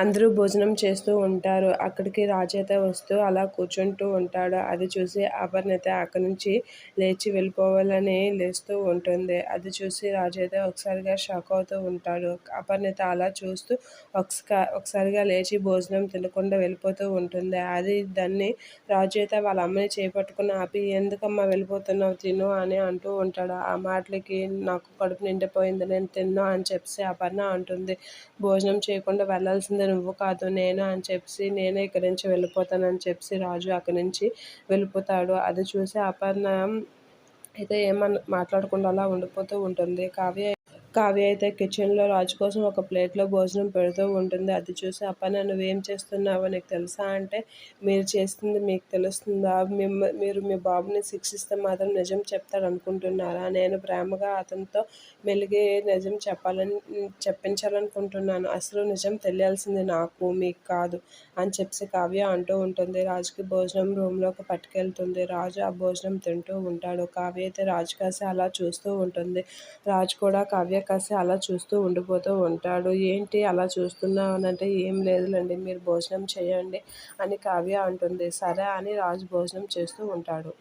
అందరూ భోజనం చేస్తూ ఉంటారు. అక్కడికి రాజు అయితే వస్తూ అలా కూర్చుంటూ ఉంటాడు. అది చూసి అపర్ణ అయితే అక్కడి నుంచి లేచి వెళ్ళిపోవాలని లేస్తూ ఉంటుంది. అది చూసి రాజు అయితే ఒకసారిగా షాక్ అవుతూ ఉంటాడు. అపర్ణ అయితే అలా చూస్తూ ఒకసారిగా లేచి భోజనం తినకుండా వెళ్ళిపోతూ ఉంటుంది. దాన్ని రాజు అయితే వాళ్ళ అమ్మని చేపట్టుకుని ఆపి, ఎందుకమ్మా వెళ్ళిపోతున్నావు, తిను అని అంటూ ఉంటాడు. ఆ మాటలకి నాకు కడుపు నిండిపోయింది, నేను తిన్ను అని చెప్పి అపర్ణ అంటుంది. భోజనం చేయకుండా వెళ్ళాల్సింది నువ్వు కాదు నేను అని చెప్పి, నేనే ఇక్కడి నుంచి వెళ్ళిపోతానని చెప్పి రాజు అక్కడి నుంచి వెళ్ళిపోతాడు. అది చూసి అపర్ణ అయితే మాట్లాడకుండా అలా ఉండిపోతూ ఉంటుంది. కావ్య అయితే కిచెన్లో రాజు కోసం ఒక ప్లేట్లో భోజనం పెడుతూ ఉంటుంది. అది చూసి అపర్ణ, నువ్వేం చేస్తున్నావో నీకు తెలుసా అంటే, మీరు చేస్తుంది మీకు తెలుస్తుందా, మీరు మీ బాబుని శిక్షిస్తే మాత్రం నిజం చెప్తాడు అనుకుంటున్నారా, నేను ప్రేమగా అతనితో మెలిగి నిజం చెప్పించాలనుకుంటున్నాను, అసలు నిజం తెలియాల్సింది నాకు మీకు కాదు అని చెప్పి కావ్య అంటూ ఉంటుంది. రాజుకి భోజనం రూమ్లోకి పట్టుకెళ్తుంది. రాజు ఆ భోజనం తింటూ ఉంటాడు. కావ్య అయితే రాజు కాసి అలా చూస్తూ ఉంటుంది. రాజు కూడా కావ్య కాసి అలా చూస్తూ ఉండిపోతూ ఉంటాడు. ఏంటి అలా చూస్తున్నావు అని అంటే, ఏం లేదులేండి మీరు భోజనం చేయండి అని కావ్య అంటుంది. సరే అని రాజు భోజనం చేస్తూ ఉంటాడు.